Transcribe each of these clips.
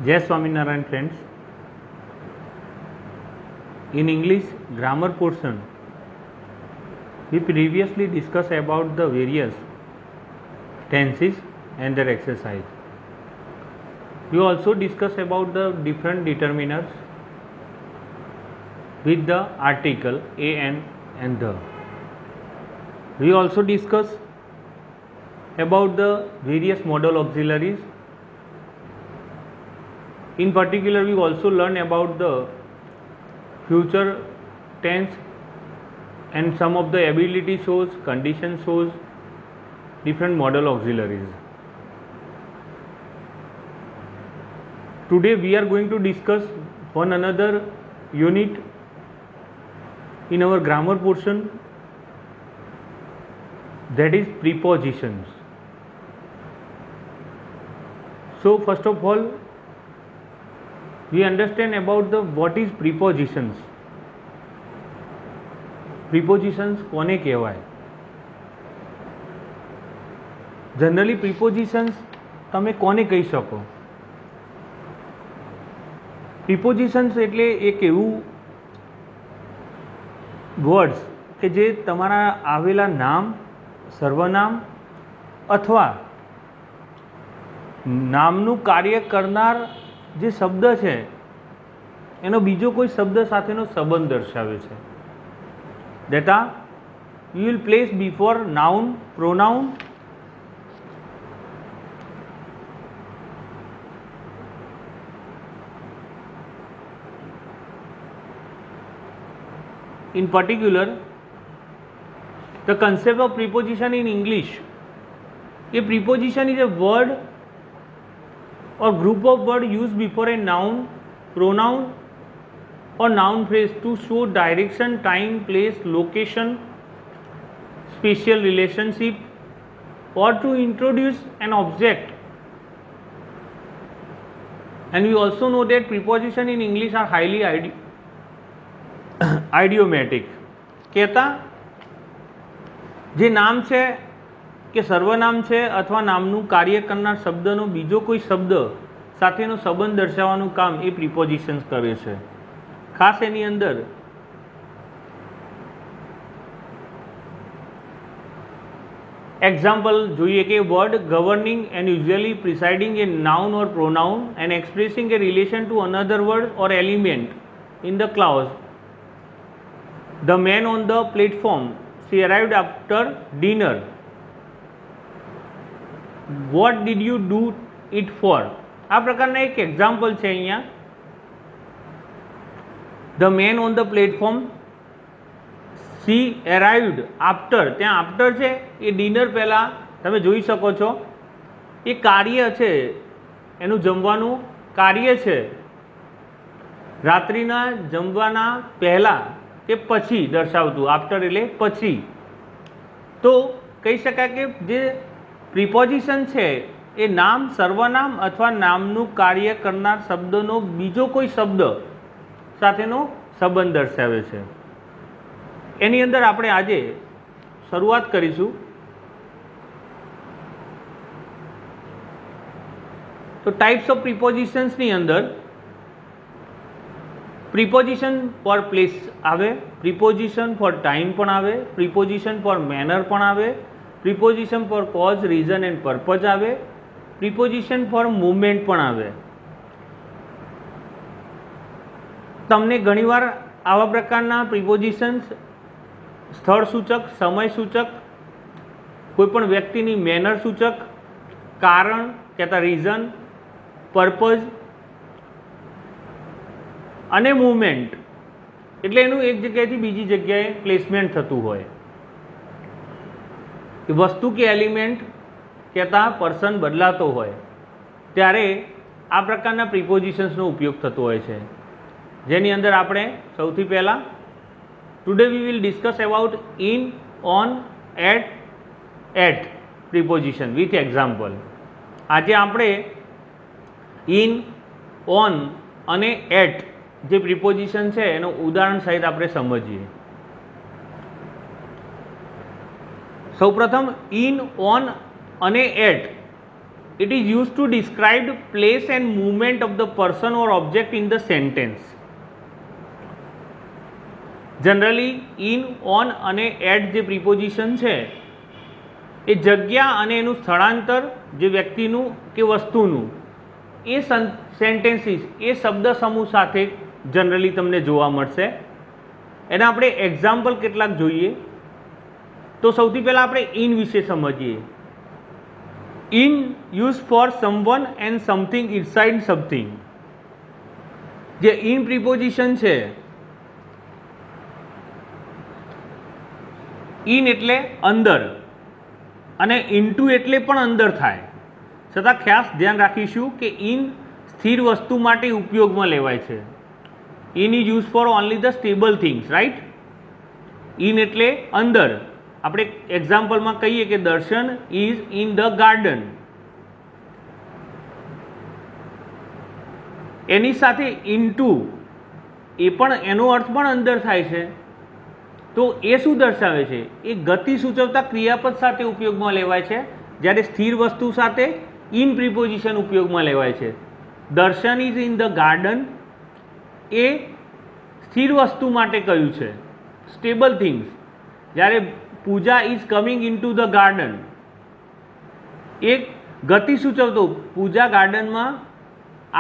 Jai Swaminarayan friends. In English grammar portion, we previously discussed about the various tenses and their exercise. We also discussed about the different determiners with the article a and the. We also discussed about the various modal auxiliaries. In particular, we also learned about the future tense and some of the ability shows, condition shows, different modal auxiliaries. Today we are going to discuss one another unit in our grammar portion, that is prepositions. So first of all, we understand about the what is prepositions. Prepositions કોને કહેવાય? Generally prepositions તમે કોને કહી શકો? Prepositions એટલે એક એવું words કે જે તમારા આવેલા નામ, સર્વનામ અથવા નામનું કાર્ય કરનાર જે શબ્દ છે એનો બીજો કોઈ શબ્દ સાથેનો સંબંધ દર્શાવે છે. That are, you will place before noun, pronoun, in particular the concept of preposition in English. A preposition is a word or group of words used before a noun, pronoun or noun phrase to show direction, time, place, location, spatial relationship, or to introduce an object. And we also know that preposition in English are highly idiomatic. કહેતા જે નામ છે કે સર્વનામ છે અથવા નામનું કાર્ય કરનાર શબ્દનો બીજો કોઈ શબ્દ સાથેનો સંબંધ દર્શાવવાનું કામ એ પ્રિપોઝિશન્સ કરે છે. ખાસ એની અંદર એક્ઝામ્પલ જોઈએ કે word governing and usually presiding a noun or pronoun and expressing a relation to another word or element in the clause. The man on the platform she arrived after dinner. What did you do it for? આ પ્રકારના એક example છે અહીંયા. The man on the platform, she arrived after, ત્યાં after છે એ dinner પહેલાં તમે જોઈ શકો છો એ કાર્ય છે, એનું જમવાનું કાર્ય છે. રાત્રિના જમવાના પહેલાં કે પછી દર્શાવતું, આફ્ટર એટલે પછી. તો કહી શકાય કે જે પ્રિપોઝિશન છે એ નામ, સર્વનામ અથવા નામનું કાર્ય કરનાર શબ્દનો બીજો કોઈ શબ્દ સાથેનો સંબંધ દર્શાવે છે. એની અંદર આપણે આજે શરૂઆત કરીશું. તો ટાઈપ્સ ઓફ પ્રિપોઝિશન્સની અંદર પ્રિપોઝિશન ફોર પ્લેસ આવે, પ્રિપોઝિશન ફોર ટાઈમ પણ આવે, પ્રિપોઝિશન ફોર મેનર પણ આવે, preposition for cause, reason and purpose આવે, પ્રિપોઝિશન ફોર મૂવમેન્ટ પણ આવે. તમને ઘણીવાર આવા પ્રકારના પ્રિપોઝિશન્સ સ્થળ સૂચક, સમય સૂચક, કોઈપણ વ્યક્તિની મેનર સૂચક, કારણ કહેતા રીઝન, પર્પઝ અને મૂવમેન્ટ એટલે એનું એક જગ્યાએથી બીજી જગ્યાએ પ્લેસમેન્ટ થતું હોય. કે વસ્તુ કે એલિમેન્ટ કહેતા પર્સન બદલાતો હોય ત્યારે આ પ્રકારના પ્રિપોઝિશન્સનો ઉપયોગ થતો હોય છે. જેની અંદર આપણે સૌથી પહેલાં today we will discuss about in, on, at preposition with example. આજે આપણે ઇન, ઓન અને એટ જે પ્રિપોઝિશન છે એનું ઉદાહરણ સહિત આપણે સમજીએ. સૌપ્રથમ ઇન, ઓન અને at It is used to describe place and movement of the person or object in the sentence. Generally in, on અને એટ જે પ્રિપોઝિશન છે એ જગ્યા અને એનું સ્થળાંતર જે વ્યક્તિનું કે વસ્તુનું એ સેન્ટેન્સીસ એ શબ્દ સમૂહ સાથે જનરલી તમને જોવા મળશે. એના આપણે એક્ઝામ્પલ કેટલાક જોઈએ. તો સૌથી પહેલાં આપણે ઇન વિશે સમજીએ. In use for someone and something inside something. જે ઇન પ્રિપોઝિશન છે, ઇન એટલે અંદર અને ઇનટુ એટલે પણ અંદર થાય, છતાં ખાસ ધ્યાન રાખીશું કે ઇન સ્થિર વસ્તુ માટે ઉપયોગમાં લેવાય છે. In is use four only the stable things, right. In એટલે અંદર. આપણે એક્ઝામ્પલમાં કહીએ કે દર્શન ઇઝ ઇન ધ ગાર્ડન. એની સાથે ઇનટુ એ પણ એનો અર્થ પણ અંદર થાય છે. તો એ શું દર્શાવે છે? એ ગતિ સૂચવતા ક્રિયાપદ સાથે ઉપયોગમાં લેવાય છે, જ્યારે સ્થિર વસ્તુ સાથે ઇન પ્રિપોઝિશન ઉપયોગમાં લેવાય છે. Darshan is in the garden એ સ્થિર વસ્તુ માટે કહ્યું છે, સ્ટેબલ થિંગ્સ. જ્યારે Pooja is coming into the garden એ ગતિ સૂચવતો, પૂજા ગાર્ડનમાં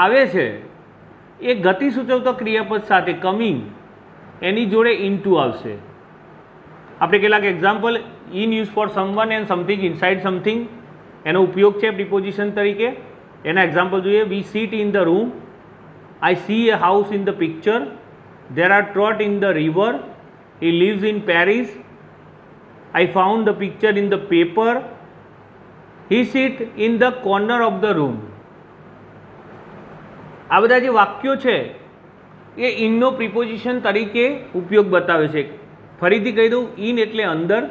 આવે છે એ ગતિ સૂચવતો ક્રિયાપદ સાથે કમિંગ એની જોડે ઇનટુ આવશે. આપણે કેટલાક example in use for someone and something inside something એનો ઉપયોગ છે પ્રિપોઝિશન તરીકે. એના એક્ઝામ્પલ જોઈએ. We sit in the room, I see a house in the picture, there are trout in the river, he lives in Paris, I found the picture in the paper, he sit in the corner of the room. આ બધા જે વાક્યો છે એ ઇનનો preposition તરીકે ઉપયોગ બતાવે છે. ફરીથી કહી દઉં, ઇન એટલે અંદર.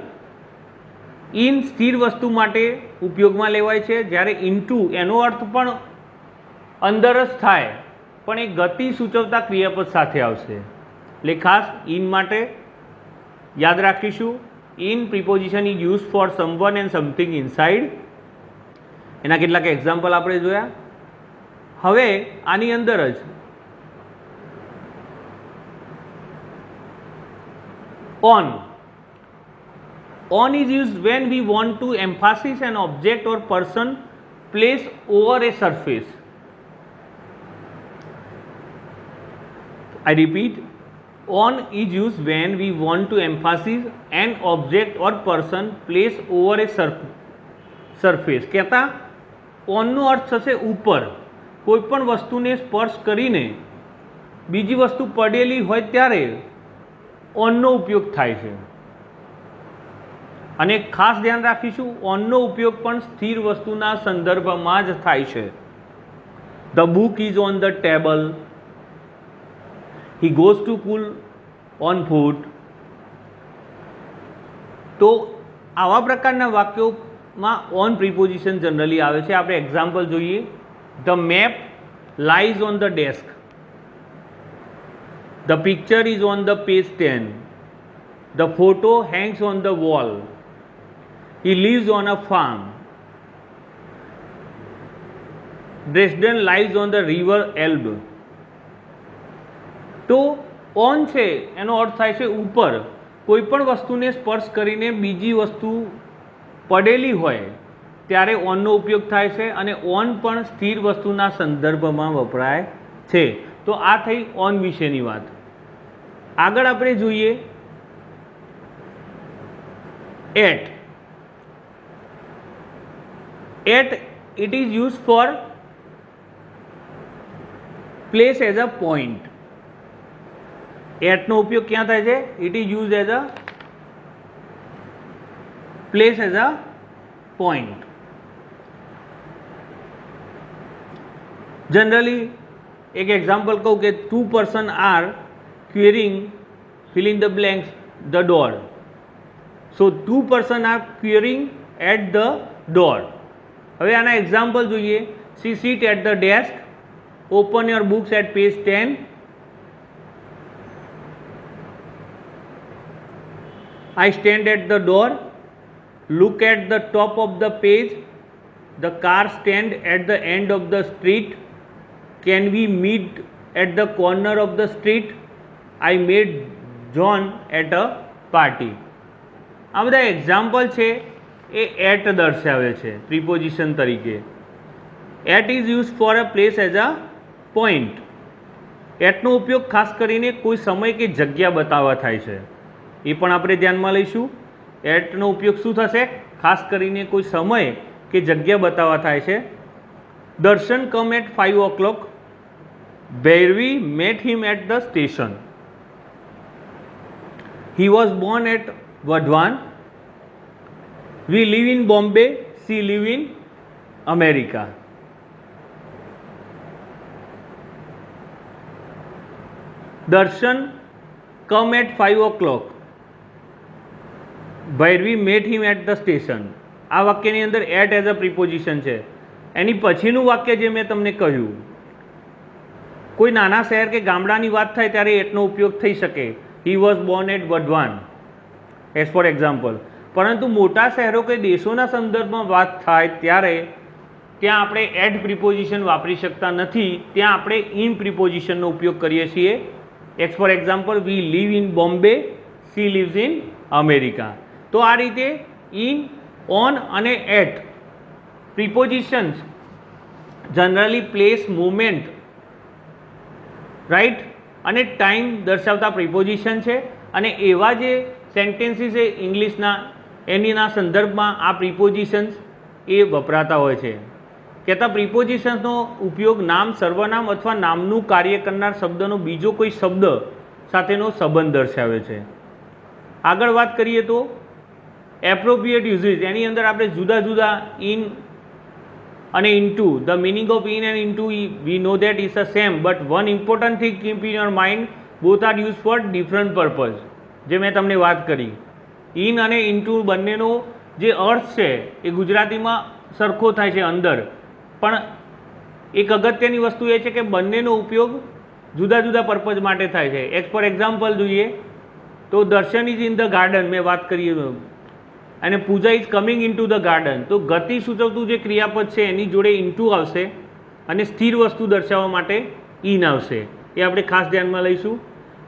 ઇન સ્થિર વસ્તુ માટે ઉપયોગમાં લેવાય છે, જ્યારે ઇનટુ એનો અર્થ પણ અંદર જ થાય પણ એ ગતિ સૂચવતા ક્રિયાપદ સાથે આવશે. એટલે ખાસ ઇન માટે યાદ રાખીશું. In preposition is use for someone and something inside. એના કેટલાક એક્ઝામ્પલ આપણે જોયા. હવે આની અંદર જ on. On is used when we want to emphasize an object or person, place over a surface. I repeat, on is used when we want to emphasize an object or person, place over a surface. કહેતા ઓનનો અર્થ થશે ઉપર. કોઈ પણ વસ્તુને સ્પર્શ કરીને બીજી વસ્તુ પડેલી હોય ત્યારે ઓનનો ઉપયોગ થાય છે. અને ખાસ ધ્યાન રાખીશું, ઓનનો ઉપયોગ પણ સ્થિર વસ્તુના સંદર્ભમાં જ થાય છે. The book is on the table, he goes to school on foot. તો આવા પ્રકારના વાક્યોમાં ઓન પ્રિપોઝિશન જનરલી આવે છે. આપણે એક્ઝામ્પલ જોઈએ. The map lies on the desk, the picture is on the page 10, the photo hangs on the wall, he lives on a farm, Dresden lies on the river Elbe. તો on છે એનો અર્થ થાય છે ઉપર. કોઈ પણ વસ્તુને સ્પર્શ કરીને બીજી વસ્તુ પડેલી હોય ત્યારે ઓનનો ઉપયોગ થાય છે, અને ઓન પણ સ્થિર વસ્તુના સંદર્ભમાં વપરાય છે. તો આ થઈ ઓન વિશેની વાત. આગળ આપણે જોઈએ at. At it is use for place as a point. એટનો ઉપયોગ ક્યાં થાય છે? It is use as a place as a point. Generally એક એક્ઝામ્પલ કહું કે 2 person are querying, fill in the blanks, the door. So 2 person are querying at the door. હવે આના એક્ઝામ્પલ જોઈએ. she sit at the desk, open your books at page 10, I stand at the door, look at the top of the page, the car stand at the end of the street, can we meet at the corner of the street, I met John at a party. આ બધા example છે A at દર્શાવે છે preposition તરીકે. At is use for a place as a point. એટનો ઉપયોગ ખાસ કરીને કોઈ સમય કે જગ્યા બતાવવા થાય છે, એ પણ આપણે ધ્યાનમાં લઈશું. એટનો ઉપયોગ શું થશે? ખાસ કરીને કોઈ સમય કે જગ્યા બતાવવા થાય છે. Darshan come at 5 o'clock. Bhairavi met him at the station. He was born at Vadhavan. We live in Bombay. She live in America. Darshan come at 5 o'clock. Bhairavi met him at the station. આ વાક્યની અંદર at as a preposition છે. એની પછીનું વાક્ય જે મેં તમને કહ્યું, કોઈ નાના શહેર કે ગામડાની વાત થાય ત્યારે એટનો ઉપયોગ થઈ શકે. He was born at Vadhavan as for example. પરંતુ મોટા શહેરો કે દેશોના સંદર્ભમાં વાત થાય ત્યારે ત્યાં આપણે એટ પ્રિપોઝિશન વાપરી શકતા નથી. ત્યાં આપણે ઇન પ્રિપોઝિશનનો ઉપયોગ કરીએ છીએ. As for example, we live in Bombay, she lives in America. તો આ રીતે ઇન, ઓન અને at prepositions generally place, movement, right, અને ટાઈમ દર્શાવતા પ્રિપોઝિશન છે. અને એવા જે સેન્ટેન્સીસ છે ઇંગ્લિશના, એનીના સંદર્ભમાં આ પ્રિપોઝિશન્સ એ વપરાતા હોય છે. કહેતા પ્રિપોઝિશન્સનો ઉપયોગ નામ, સર્વનામ અથવા નામનું કાર્ય કરનાર શબ્દનો બીજો કોઈ શબ્દ સાથેનો સંબંધ દર્શાવે છે. આગળ વાત કરીએ તો એપ્રોપ્રિએટ યુઝેજ, એની અંદર આપણે જુદા જુદા ઇન અને into, the meaning of in and into we know that is a same, but one important thing keep in your mind, both are use for different purpose. જે મેં તમને વાત કરી, ઇન અને ઇન્ટુ બંનેનો જે અર્થ છે એ ગુજરાતીમાં સરખો થાય છે અંદર, પણ એક અગત્યની વસ્તુ એ છે કે બંનેનો ઉપયોગ જુદા જુદા પર્પઝ માટે થાય છે. એઝ ફોર એક્ઝામ્પલ જોઈએ તો દર્શન ઇઝ ઇન ધ ગાર્ડન, મેં વાત કરી, અને Pooja is coming into the garden. તો ગતિ સૂચવતું જે ક્રિયાપદ છે એની જોડે ઇન્ટુ આવશે અને સ્થિર વસ્તુ દર્શાવવા માટે ઇન આવશે. એ આપણે ખાસ ધ્યાનમાં લઈશું.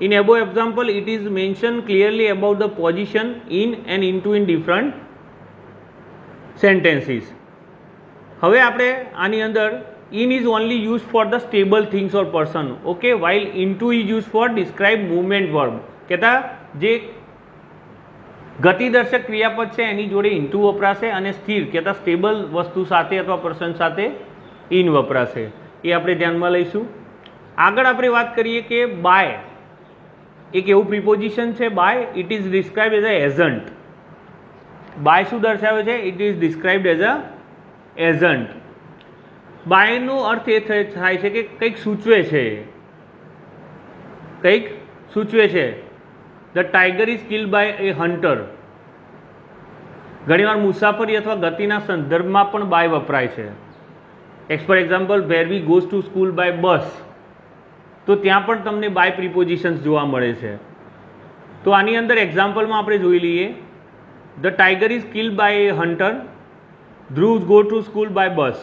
In above example it is mention clearly about the position in and into in different sentences. હવે આપણે આની અંદર in is only use for the stable things or person, okay, while into is use for describe movement verb. કહેતા જે ગતિદર્શક ક્રિયાપદ છે એની જોડે into વપરાશે અને સ્થિર કહેતા સ્ટેબલ વસ્તુ સાથે અથવા પર્સન સાથે ઇન વપરાશે. એ આપણે ધ્યાનમાં લઈશું. આગળ આપણે વાત કરીએ કે બાય એક એવું પ્રિપોઝિશન છે. By it is describe as a agent. By શું દર્શાવે છે? It is described as a agent. બાયનો અર્થ એ થાય છે કે કંઈક સૂચવે છે, કંઈક સૂચવે છે. The tiger is killed by a hunter. ઘણીવાર મુસાફરી અથવા ગતિના સંદર્ભમાં પણ બાય વપરાય છે. As for example, where we goes to school by bus, તો ત્યાં પણ તમને બાય પ્રિપોઝિશન્સ જોવા મળે છે. તો આની અંદર એક્ઝામ્પલમાં આપણે જોઈ લઈએ. The tiger is killed by a hunter, Dhruv go to school by bus.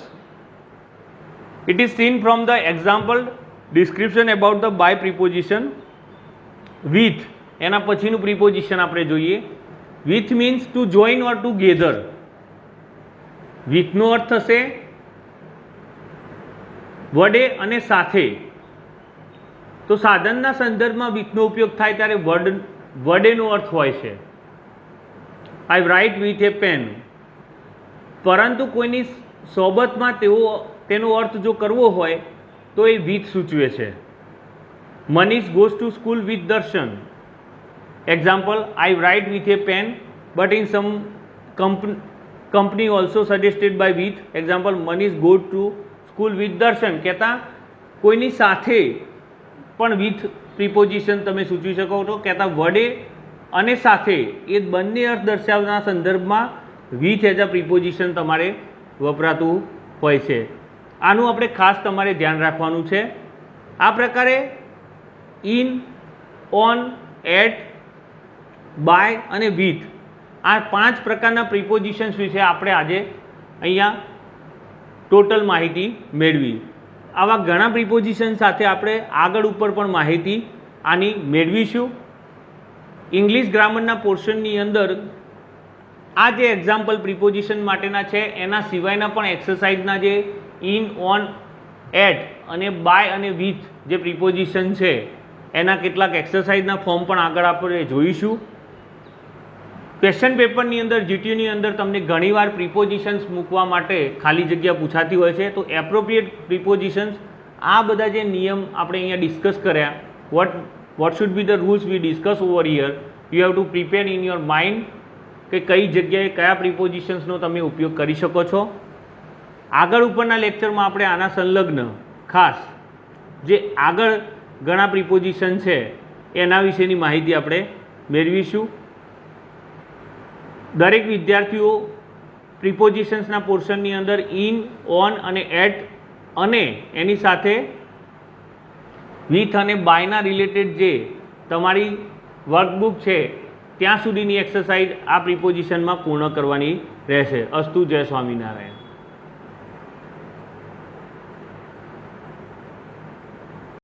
It is seen from the example description about the by preposition. With, એના પછીનું પ્રિપોઝિશન આપણે જોઈએ. With means to join or together. વિથનો અર્થ થશે વડે અને સાથે. તો સાધનના સંદર્ભમાં વિથનો ઉપયોગ થાય ત્યારે વડેનો અર્થ હોય છે. I write with a pen. પરંતુ કોઈની સોબતમાં તેનો અર્થ જો કરવો હોય તો એ વિથ સૂચવે છે. Manish goes to school with Darshan. Example, I write with a pen but in some company also suggested by with. Example, Manish go to school with Darshan. કહેતા કોઈની સાથે પણ વિથ પ્રિપોઝિશન તમે સૂચવી શકો છો. કહેતા વડે અને સાથે એ બંને અર્થ દર્શાવવાના સંદર્ભમાં વિથ એઝ અ પ્રિપોઝિશન તમારે વપરાતું હોય છે. આનું આપણે ખાસ તમારે ધ્યાન રાખવાનું છે. આ પ્રકારે ઇન, ઓન, એટ, બાય અને વિથ, આ 5 પ્રકારના પ્રિપોઝિશન્સ વિશે આપણે આજે અહીંયા ટોટલ માહિતી મેળવી. આવા ઘણા પ્રિપોઝિશન સાથે આપણે આગળ ઉપર પણ માહિતી આની મેળવીશું. ઇંગ્લિશ ગ્રામરના પોર્શનની અંદર આ જે એક્ઝામ્પલ પ્રિપોઝિશન માટેના છે એના સિવાયના પણ એક્સરસાઇઝના જે ઇન, ઓન, એટ અને બાય અને વિથ જે પ્રિપોઝિશન છે એના કેટલાક એક્સરસાઇઝના ફોર્મ પણ આગળ આપણે જોઈશું. ક્વેશ્ચન પેપરની અંદર જીટીયુની અંદર તમને ઘણીવાર પ્રિપોઝિશન્સ મૂકવા માટે ખાલી જગ્યા પૂછાતી હોય છે. તો એપ્રોપ્રિએટ પ્રિપોઝિશન્સ આ બધા જે નિયમ આપણે અહીંયા ડિસ્કસ કર્યા, what should be the rules we discuss over here, you have to prepare in your mind કે કઈ જગ્યાએ કયા પ્રિપોઝિશન્સનો તમે ઉપયોગ કરી શકો છો. આગળ ઉપરના લેક્ચરમાં આપણે આના સંલગ્ન ખાસ જે આગળ ઘણા પ્રિપોઝિશન છે એના વિશેની માહિતી આપણે મેળવીશું. દરેક વિદ્યાર્થીઓ પ્રિપોઝિશન્સના પોર્શનની અંદર ઇન, ઓન અને એટ અને એની સાથે વિથ અને બાયના રિલેટેડ જે તમારી વર્કબુક છે ત્યાં સુધીની એક્સરસાઇઝ આ પ્રિપોઝિશનમાં પૂર્ણ કરવાની રહેશે. અસ્તુ. જય સ્વામિનારાયણ.